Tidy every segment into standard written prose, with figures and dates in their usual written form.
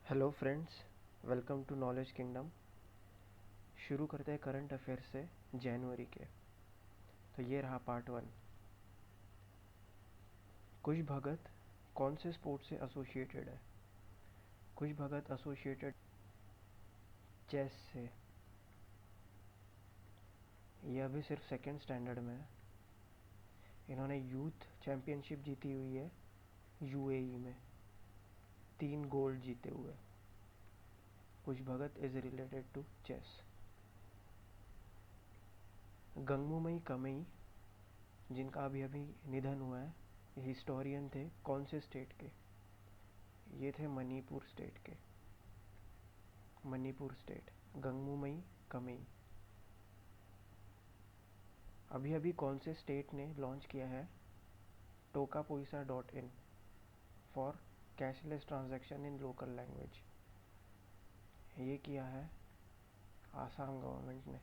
Hello friends, welcome to knowledge kingdom. शुरू करते हैं करंट अफेयर से जनवरी के। तो ये रहा पार्ट 1। कुश भगत कौन से स्पोर्ट से एसोसिएटेड है? कुश भगत एसोसिएटेड चेस से। ये अभी सिर्फ सेकंड स्टैंडर्ड में है। इन्होंने यूथ चैम्पियनशिप जीती हुई है यूएई में, 3 गोल्ड जीते हुए। कुश भगत इज रिलेटेड टू चेस। गंगूमई कमई, जिनका अभी अभी निधन हुआ है, हिस्टोरियन थे कौन से स्टेट के? ये थे मणिपुर स्टेट के। मणिपुर स्टेट, गंगूमई कमई। अभी अभी कौन से स्टेट ने लॉन्च किया है tokapoisa.in for cashless transaction in local language? ये किया है आसाम गवर्नमेंट ने।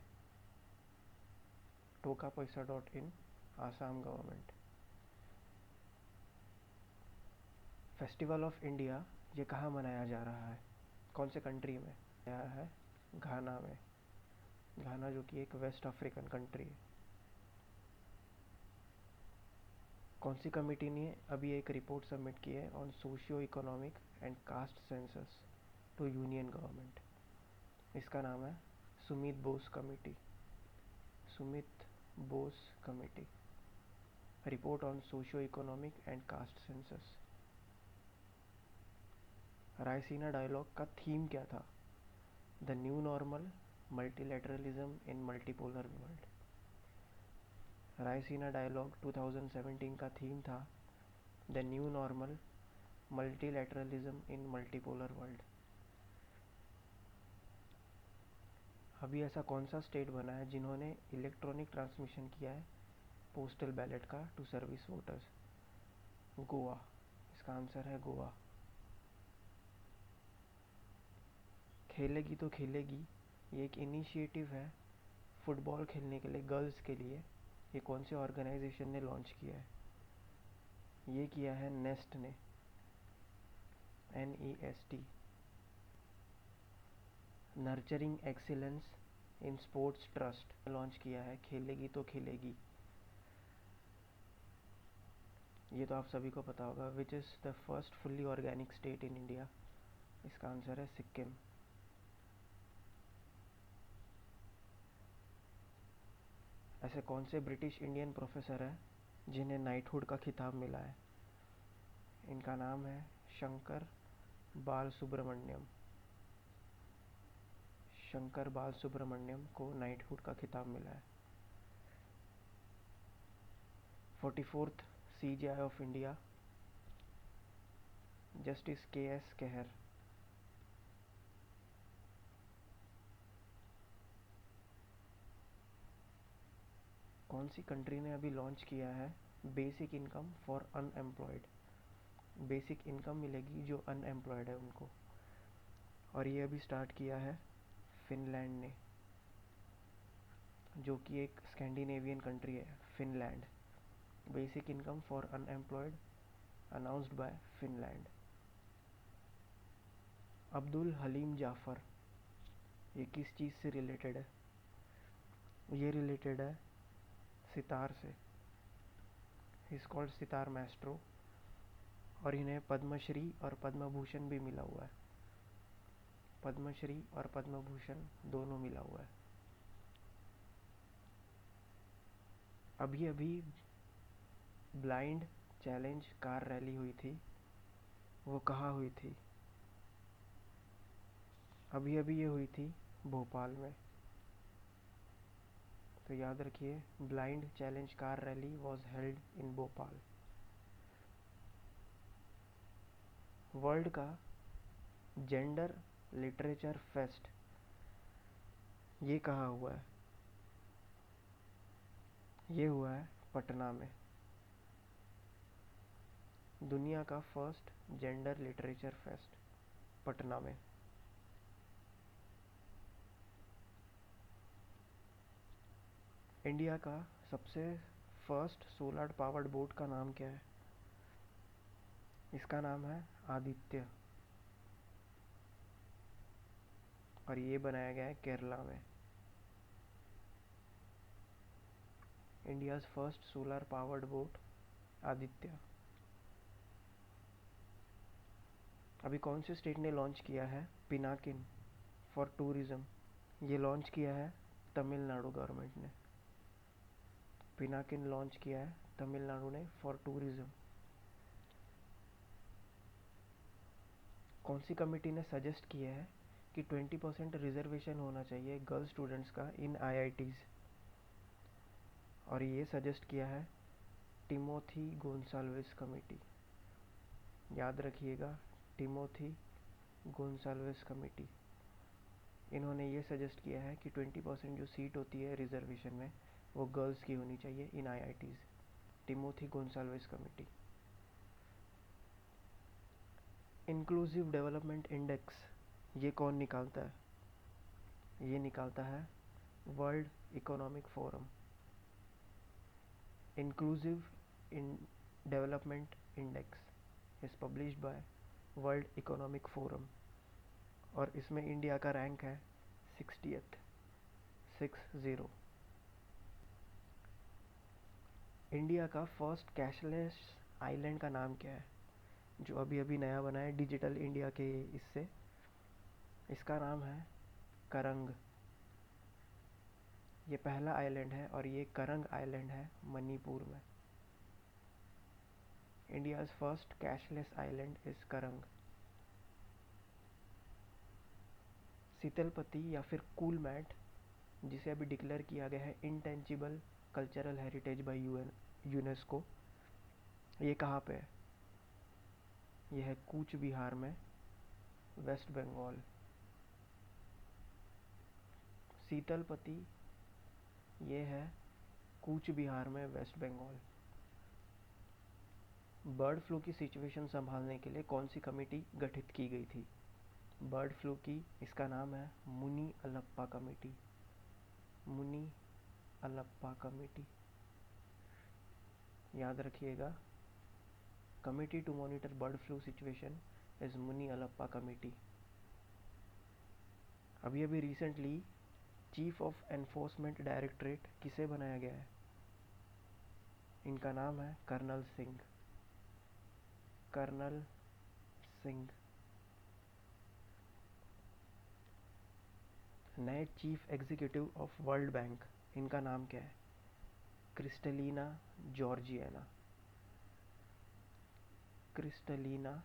tokapoisa.in, Assam government. Festival of India ये कहाँ मनाया जा रहा है? कौन से कंट्री में? यह है घाना में। घाना जो कि एक वेस्ट अफ्रीकन कंट्री है। कौन सी कमेटी ने अभी एक रिपोर्ट सबमिट की है on socio economic and caste census to union government? इसका नाम है Sumit Bose committee. Sumit Bose committee, report on socio economic and caste census. Raisina dialogue का थीम क्या था? The new normal, multilateralism in multipolar world. Raisina dialogue 2017 का थीम था the new normal, multilateralism in multipolar world. अभी ऐसा कौन सा स्टेट बना है जिन्होंने इलेक्ट्रॉनिक ट्रांसमिशन किया है पोस्टल बैलेट का टू सर्विस वोटर्स? गोवा। इसका आंसर है गोवा। खेलेगी तो खेलेगी, ये एक इनिशिएटिव है फुटबॉल खेलने के लिए गर्ल्स के लिए। ये कौन से ऑर्गेनाइजेशन ने लॉन्च किया है? ये किया है नेस्ट ने, NEST। Nurturing excellence in sports trust launch किया है खेलेगी तो खेलेगी। ये तो आप सभी को पता होगा। Which is the first fully organic state in India? इसका आंसर है सिक्किम। ऐसे कौन से ब्रिटिश इंडियन प्रोफेसर हैं जिन्हें नाइटहुड का खिताब मिला है? इनका नाम है शंकर बाल सुब्रमण्यम। शंकर बाल सुब्रमण्यम को नाइटहुड का खिताब मिला है। 44th CJI of India, justice KS Kehar. कौन सी कंट्री ने अभी लॉन्च किया है basic income for unemployed? Basic income मिलेगी जो अनएम्प्लॉयड है उनको, और ये अभी स्टार्ट किया है फिनलैंड ने, जो कि एक स्कैंडिनेवियन कंट्री है। Finland, basic income for unemployed announced by Finland. Abdul Halim Jafar, ये किस चीज़ से रिलेटेड है? ये रिलेटेड है सितार से। He is called sitar Maestro, और इन्हें पद्मश्री और पद्म भूषण भी मिला हुआ है। पद्मश्री और पद्म भूषण दोनों मिला हुआ है। अभी अभी ब्लाइंड चैलेंज कार रैली हुई थी, वो कहाँ हुई थी? अभी अभी ये हुई थी भोपाल में। तो याद रखिए, blind challenge car rally was held in Bhopal. World का जेंडर लिटरेचर फेस्ट ये कहाँ हुआ है? ये हुआ है पटना में। दुनिया का first gender literature fest Patna में। इंडिया का सबसे फर्स्ट सोलर पावर्ड बोट का नाम क्या है? इसका नाम है आदित्य। और ये बनाया गया है केरला में। India's first solar powered boat Aditya. अभी कौन से स्टेट ने लॉन्च किया है पिनाकिन फॉर टूरिज्म? ये लॉन्च किया है तमिलनाडु गवर्नमेंट ने। पिनाकिन लॉन्च किया है तमिलनाडु ने फॉर टूरिज्म। कौन सी कमेटी ने सजेस्ट किया है कि 20% रिजर्वेशन होना चाहिए गर्ल्स स्टूडेंट्स का इन आईआईटीज़? और ये सजेस्ट किया है टिमोथी गोंसाल्विस कमेटी। याद रखिएगा, टिमोथी गोंसाल्विस कमेटी। इन्होंने ये सजेस्ट किया है कि 20% जो सीट होती है रिजर्वेशन में वो गर्ल्स की होनी चाहिए in IITs. Timothy Gonsalves committee. Inclusive development index ये कौन निकालता है? ये निकालता है World Economic Forum. Inclusive in development index is published by World Economic Forum और इसमें इंडिया का रैंक है 60th 60। इंडिया का फर्स्ट कैशलेस आइलैंड का नाम क्या है, जो अभी अभी नया बना है डिजिटल इंडिया के इससे? इसका नाम है करंग। ये पहला आइलैंड है और ये करंग आइलैंड है मणिपुर में। India's first cashless island is Karang. शीतलपति या फिर कूल मैट, जिसे अभी डिक्लेयर किया गया है intangible cultural heritage by UNESCO, ये कहाँ पे है? ये है कूच बिहार में, वेस्ट बंगाल। शीतलपति ये है कूच बिहार में, वेस्ट बंगाल। बर्ड फ्लू की सिचुएशन संभालने के लिए कौन सी कमेटी गठित की गई थी? बर्ड फ्लू की, इसका नाम है मुनी अलप्पा कमेटी। मुनी अलप्पा कमेटी, याद रखिएगा। Committee to monitor bird flu situation is Muni Alappa committee. अभी अभी recently chief of enforcement directorate किसे बनाया गया है? इनका नाम है कर्नल सिंह। कर्नल सिंह। नए chief executive of world bank, इनका नाम क्या है? Kristalina Georgiana. Kristalina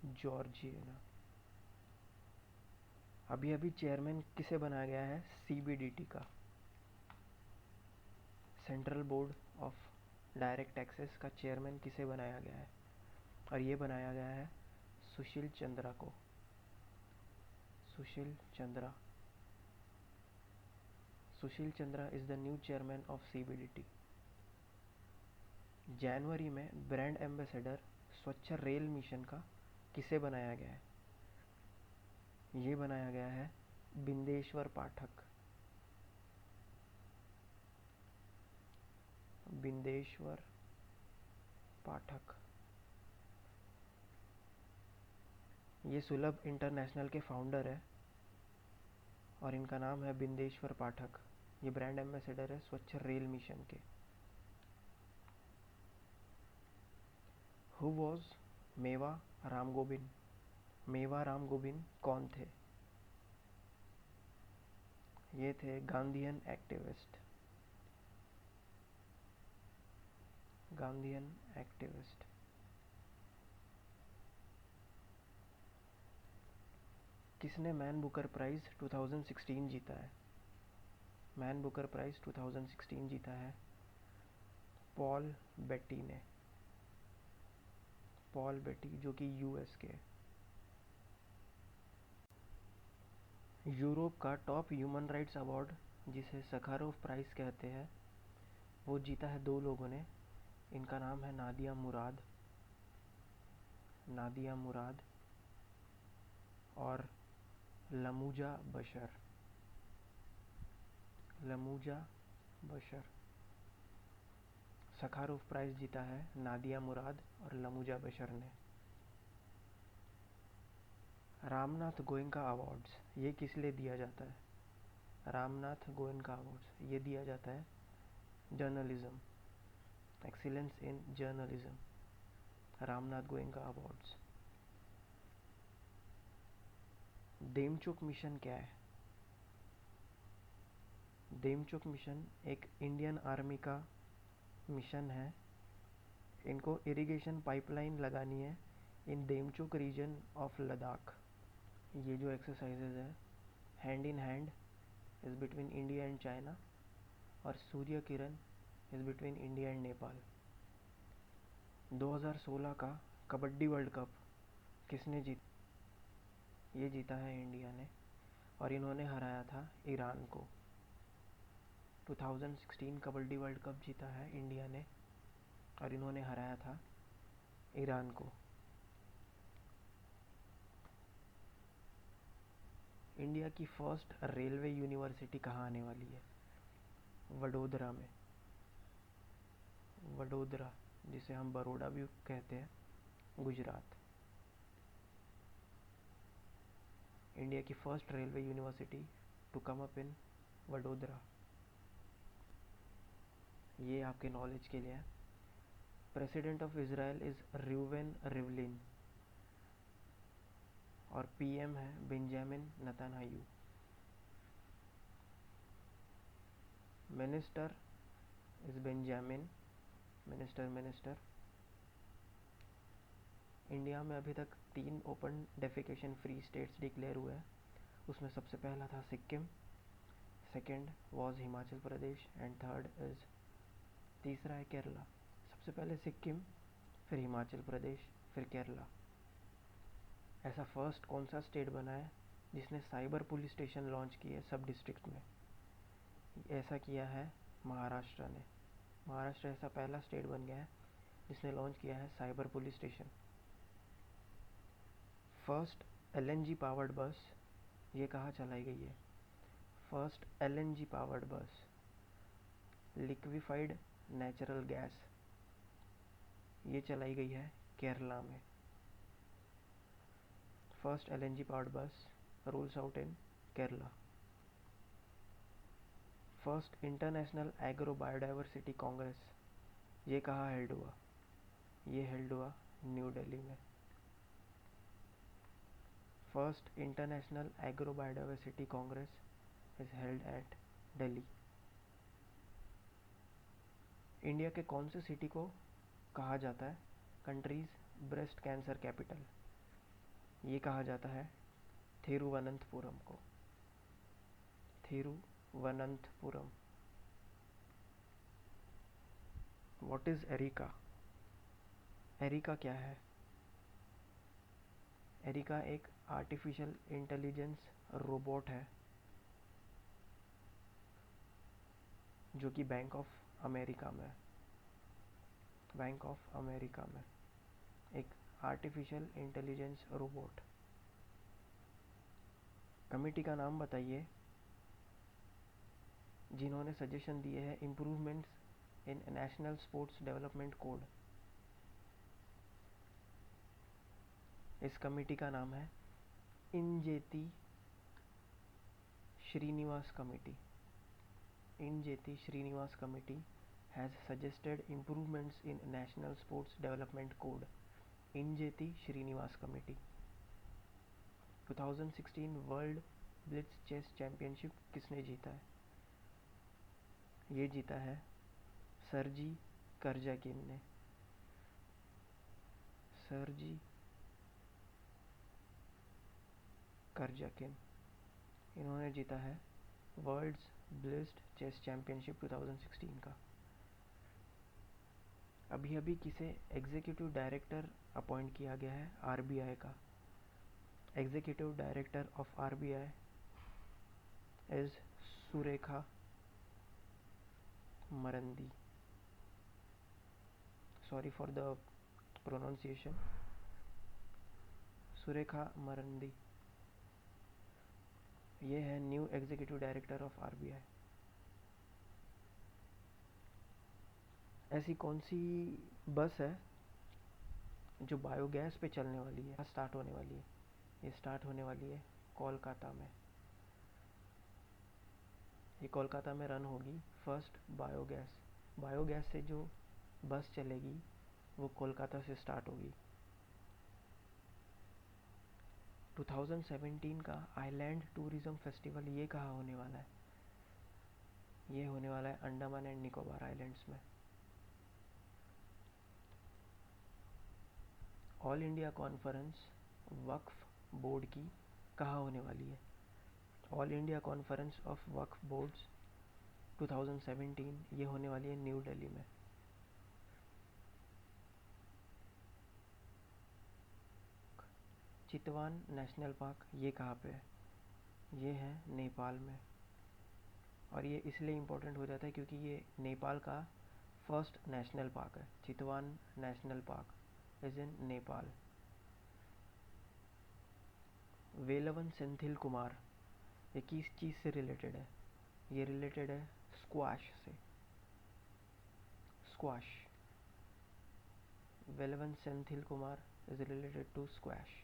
Georgiana. अभी अभी चेयरमैन किसे बनाया गया है सीबीडीटी का? Central board of direct taxes का चेयरमैन किसे बनाया गया है? और ये बनाया गया है सुशील चंद्रा को। Sushil Chandra. Sushil Chandra is the new chairman of CBDT. जनवरी में brand ambassador Swachh rail mission का किसे बनाया गया है? ये बनाया गया है बिंदेश्वर पाठक। बिंदेश्वर पाठक। ये सुलभ इंटरनेशनल के फाउंडर है और इनका नाम है बिंदेश्वर पाठक। ये ब्रांड एम्बेसडर है स्वच्छ रेल मिशन के। हु वॉज मेवा राम गोविंद? मेवा राम गोविंद कौन थे? ये थे गांधीयन एक्टिविस्ट। Gandhian activist. किसने मैन बुकर प्राइज 2016 जीता है? मैन बुकर प्राइज 2016 जीता है पॉल बेटी ने। पॉल बेटी, जो कि यूएस के। यूरोप का टॉप ह्यूमन राइट्स अवार्ड, जिसे सखारोव प्राइज़ कहते हैं, वो जीता है दो लोगों ने। इनका नाम है नादिया मुराद। नादिया मुराद और लमूजा बशर। लमूजा बशर। सखारोव प्राइज़ जीता है नादिया मुराद और लमूजा बशर ने। रामनाथ गोयनका अवार्ड्स ये किस लिए दिया जाता है? रामनाथ गोयनका अवार्ड्स ये दिया जाता है journalism, excellence in journalism, Ramnath Goenka awards. Demchok mission क्या है? देमचोक मिशन एक इंडियन आर्मी का मिशन है। इनको इरिगेशन पाइपलाइन लगानी है in Demchok region of Ladakh. ये जो एक्सरसाइजेज है hand in hand is between India and China, और Surya Kiran is between India and Nepal. 2016 का कबड्डी वर्ल्ड कप किसने जीता? ये जीता है इंडिया ने, और इन्होंने हराया था ईरान को। 2016 कबड्डी वर्ल्ड कप जीता है इंडिया ने, और इन्होंने हराया था ईरान को। इंडिया की फर्स्ट रेलवे यूनिवर्सिटी कहाँ आने वाली है? वडोदरा में। वडोदरा, जिसे हम बड़ौदा भी कहते हैं, गुजरात। इंडिया की first railway university to come up in Vadodara. ये आपके नॉलेज के लिए है। President of Israel is Reuven Rivlin, और पीएम है Benjamin Netanyahu. Minister is Benjamin, minister. India में अभी तक 3 open defecation free states declare हुए हैं। उसमें सबसे पहला था Sikkim, second was Himachal Pradesh, and third is, तीसरा है केरला। सबसे पहले सिक्किम, फिर हिमाचल प्रदेश, फिर केरला। ऐसा फर्स्ट कौन सा स्टेट बना है जिसने साइबर पुलिस स्टेशन लॉन्च किए सब डिस्ट्रिक्ट में? ऐसा किया है महाराष्ट्र ने। महाराष्ट्र ऐसा पहला स्टेट बन गया है जिसने लॉन्च किया है cyber police station. First LNG powered बस ये कहाँ चलाई गई है? फर्स्ट एलएनजी पावर्ड बस, लिक्विफाइड नेचुरल गैस, ये चलाई गई है केरला में। फर्स्ट एलएनजी पावर्ड बस roles out in Kerala. First international agro biodiversity Congress ये कहाँ हेल्ड हुआ? ये हेल्ड हुआ न्यू दिल्ली में। First international agro biodiversity Congress is held at Delhi. India के कौन से सिटी को कहा जाता है कंट्रीज ब्रेस्ट कैंसर कैपिटल? ये कहा जाता है थिरुवनंतपुरम को, Thiruvananthapuram. What is Erica? Erica क्या है? एरिका एक आर्टिफिशियल इंटेलिजेंस रोबोट है जो कि बैंक ऑफ अमेरिका में, बैंक ऑफ अमेरिका में एक आर्टिफिशियल इंटेलिजेंस रोबोट। कमेटी का नाम बताइए जिन्होंने सजेशन दिए हैं improvements in national sports development code. इस कमेटी का नाम है Injeti Srinivas committee. Injeti Srinivas committee has suggested improvements in national sports development code. Injeti Srinivas committee. 2016 world blitz chess championship किसने जीता है? ये जीता है सर्जी करजाकिन ने। सर्जी करजाकिन, इन्होंने जीता है वर्ल्ड्स ब्लिट्ज चेस चैंपियनशिप 2016 का। अभी अभी किसे एग्जीक्यूटिव डायरेक्टर अपॉइंट किया गया है आरबीआई का? Executive director of RBI is Surekha Marandi. Sorry for the pronunciation, Surekha Marandi. ये है new executive director of RBI. ऐसी कौन सी बस है जो बायोगैस पे चलने वाली है, स्टार्ट होने वाली है? ये स्टार्ट होने वाली है कोलकाता में। ये कोलकाता में रन होगी फर्स्ट बायोगैस। बायोगैस से जो बस चलेगी वो कोलकाता से स्टार्ट होगी। 2017 का आइलैंड टूरिज्म फेस्टिवल ये कहाँ होने वाला है? ये होने वाला है अंडमान एंड निकोबार आइलैंड्स में। ऑल इंडिया कॉन्फ्रेंस वक्फ बोर्ड की कहाँ होने वाली है? All India conference of Waqf boards 2017 ये होने वाली है न्यू दिल्ली में। चितवान नेशनल पार्क ये कहाँ पे है? ये है नेपाल में। और ये इसलिए इम्पोर्टेंट हो जाता है क्योंकि ये नेपाल का फर्स्ट नेशनल पार्क है। Chitwan National Park is in Nepal. Velavan Senthil Kumar ये किस चीज़ से रिलेटेड है? ये रिलेटेड है स्क्वाश से। Squash. Velavan Senthil Kumar is related to squash.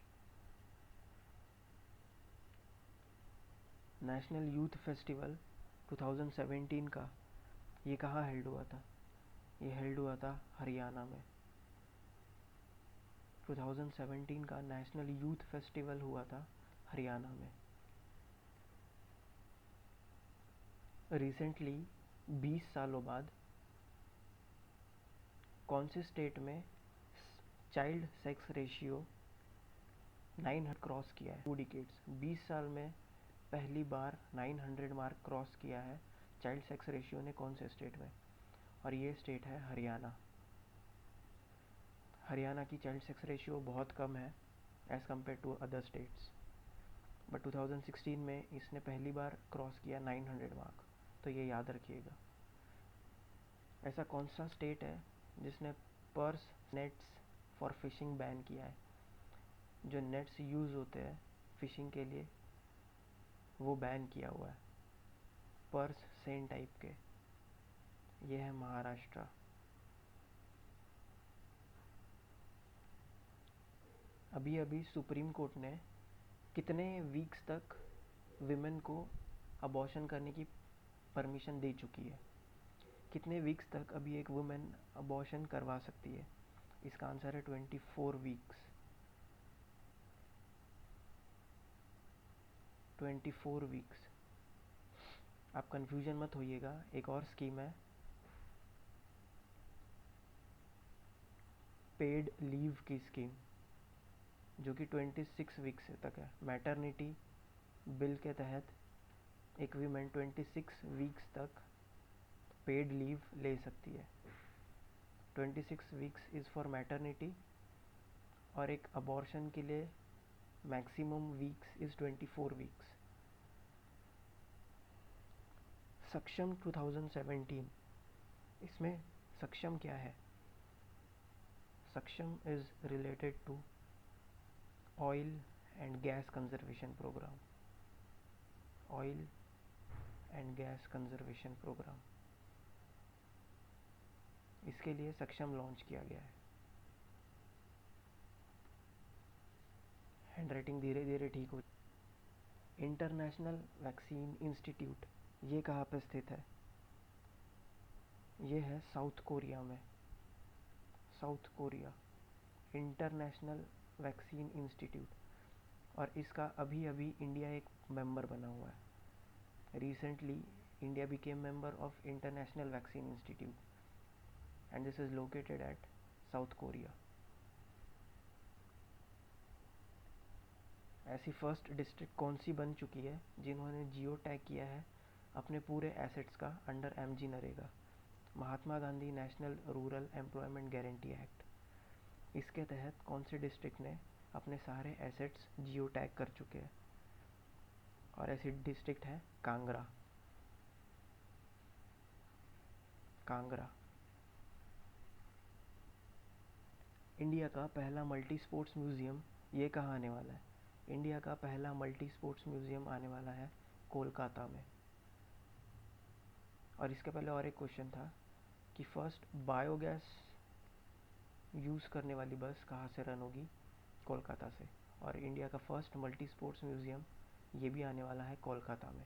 National youth festival 2017 का ये कहाँ हेल्ड हुआ था? ये हेल्ड हुआ था हरियाणा में। 2017 का नेशनल यूथ फेस्टिवल हुआ था हरियाणा में। रिसेंटली 20 सालों बाद कौन से स्टेट में चाइल्ड सेक्स रेशियो 900 क्रॉस किया है? 2 डिकेड्स 20 साल में पहली बार 900 मार्क क्रॉस किया है चाइल्ड सेक्स रेशियो ने कौन से स्टेट में? और ये स्टेट है हरियाणा। हरियाणा की चाइल्ड सेक्स रेशियो बहुत कम है as compare to other states, but 2016 में इसने पहली बार क्रॉस किया 900 मार्क, तो ये याद रखिएगा। ऐसा कौन सा स्टेट है जिसने purse nets for fishing ban किया है? जो नेट्स यूज़ होते हैं फिशिंग के लिए वो बैन किया हुआ है, पर्स सेन टाइप के। ये है महाराष्ट्र। अभी अभी सुप्रीम कोर्ट ने कितने वीक्स तक विमेन को अबॉर्शन करने की परमिशन दे चुकी है? कितने वीक्स तक अभी एक वुमेन अबॉर्शन करवा सकती है? इसका आंसर है 24 वीक्स। 24 वीक्स। आप कंफ्यूजन मत होइएगा, एक और स्कीम है पेड लीव की स्कीम, जो कि 26 वीक्स तक है। मैटरनिटी बिल के तहत एक वीमेन 26 वीक्स तक पेड लीव ले सकती है। 26 वीक्स इज़ फॉर मैटरनिटी और एक अबॉर्शन के लिए मैक्सिमम वीक्स इज़ 24 वीक्स। सक्षम 2017, इसमें सक्षम क्या है? Saksham is related to oil and gas conservation program. Oil and gas conservation program, इसके लिए सक्षम लॉन्च किया गया है। हैंड राइटिंग धीरे धीरे ठीक हो। इंटरनेशनल वैक्सीन इंस्टीट्यूट ये कहाँ पे स्थित है? ये है साउथ कोरिया में। South Korea international vaccine institute, और इसका अभी अभी इंडिया एक मेंबर बना हुआ है। Recently India became member of international vaccine institute and this is located at south Korea. ऐसी फर्स्ट डिस्ट्रिक्ट कौन सी बन चुकी है जिन्होंने जियो टैग किया है अपने पूरे एसेट्स का under MG NREGA? Mahatma Gandhi National Rural Employment Guarantee Act, इसके तहत कौन सी डिस्ट्रिक्ट ने अपने सारे एसेट्स जियो टैग कर चुके हैं? और ऐसी डिस्ट्रिक्ट है कांगड़ा। कांगड़ा। इंडिया का पहला मल्टी स्पोर्ट्स म्यूज़ियम ये कहाँ आने वाला है? इंडिया का पहला मल्टी स्पोर्ट्स म्यूज़ियम आने वाला है कोलकाता में। और इसके पहले और एक क्वेश्चन था कि फर्स्ट बायोगैस यूज़ करने वाली बस कहाँ से रन होगी? कोलकाता से। और इंडिया का फर्स्ट मल्टी स्पोर्ट्स म्यूज़ियम ये भी आने वाला है कोलकाता में।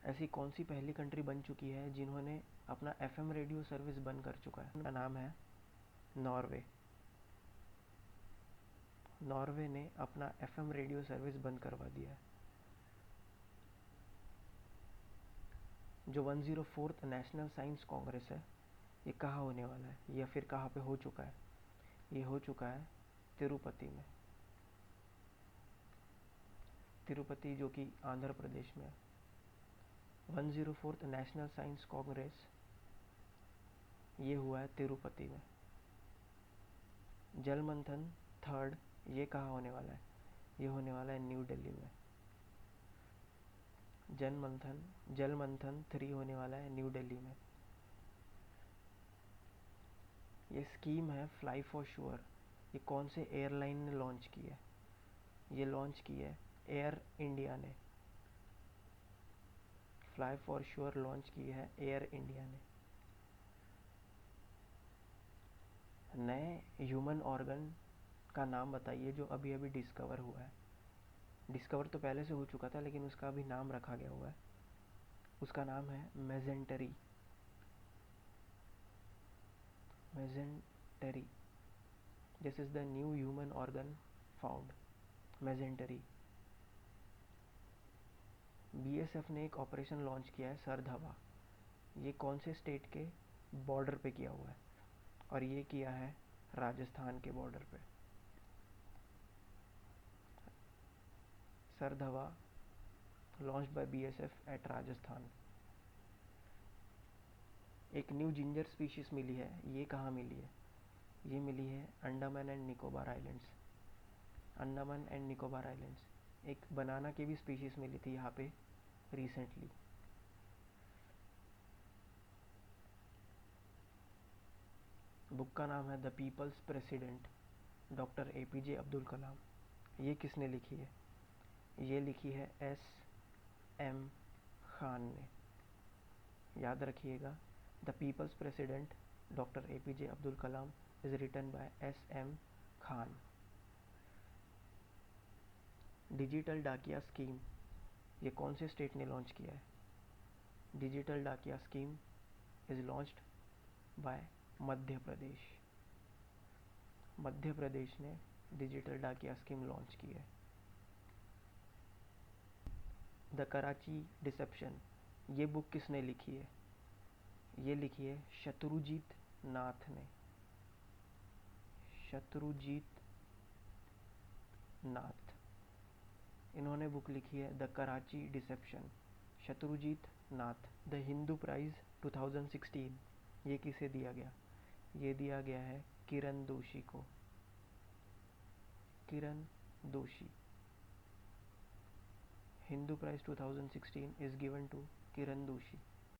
ऐसी कौन सी पहली कंट्री बन चुकी है जिन्होंने अपना एफएम रेडियो सर्विस बंद कर चुका है? उनका नाम है नॉर्वे। नॉर्वे ने अपना एफएम रेडियो सर्विस बंद करवा दिया है। जो 104th नेशनल साइंस कांग्रेस है, ये कहाँ होने वाला है या फिर कहाँ पे हो चुका है? ये हो चुका है तिरुपति में। तिरुपति जो कि आंध्र प्रदेश में है। 104th नेशनल साइंस कांग्रेस ये हुआ है तिरुपति में। जल मंथन थर्ड ये कहाँ होने वाला है? ये होने वाला है न्यू दिल्ली में। जल मंथन 3 होने वाला है न्यू दिल्ली में। ये स्कीम है फ्लाई फॉर श्योर। ये कौन से एयरलाइन ने लॉन्च की है? ये लॉन्च की है एयर इंडिया ने। फ्लाई फॉर श्योर लॉन्च की है एयर इंडिया ने। नए ह्यूमन ऑर्गन का नाम बताइए जो अभी अभी डिस्कवर हुआ है। डिस्कवर तो पहले से हो चुका था लेकिन उसका अभी नाम रखा गया हुआ है। उसका नाम है mesentery. Mesentery. This is the new human organ found. Mesentery. BSF ने एक ऑपरेशन लॉन्च किया है सरधवा। ये कौन से स्टेट के बॉर्डर पे किया हुआ है? और ये किया है राजस्थान के बॉर्डर पे। Sardhwa launched by BSF at Rajasthan. एक न्यू जिंजर स्पीशीज मिली है। ये कहाँ मिली है? ये मिली है Andaman and Nicobar islands. Andaman and Nicobar islands. एक बनाना की भी स्पीशीज मिली थी यहाँ पे रिसेंटली। बुक का नाम है the people's president, doctor APJ Abdul Kalam. ये किसने लिखी है? ये लिखी है एस.एम. खान ने। याद रखिएगा, the people's president doctor APJ Abdul Kalam is written by S M. Khan. Digital Dakiya scheme ये कौन से स्टेट ने लॉन्च किया है? Digital Dakiya scheme is launched by Madhya Pradesh. Madhya Pradesh ने डिजिटल डाकिया स्कीम लॉन्च की है। द कराची डिसेप्शन ये बुक किसने लिखी है? ये लिखी है शत्रुजीत नाथ ने। शत्रुजीत नाथ, इन्होंने बुक लिखी है the Karachi deception. Shatrujeet Nath. The Hindu prize 2016 ये किसे दिया गया? ये दिया गया है किरण दोशी को। Kiran Doshi. Hindu prize 2016 is given to Kiran Doshi.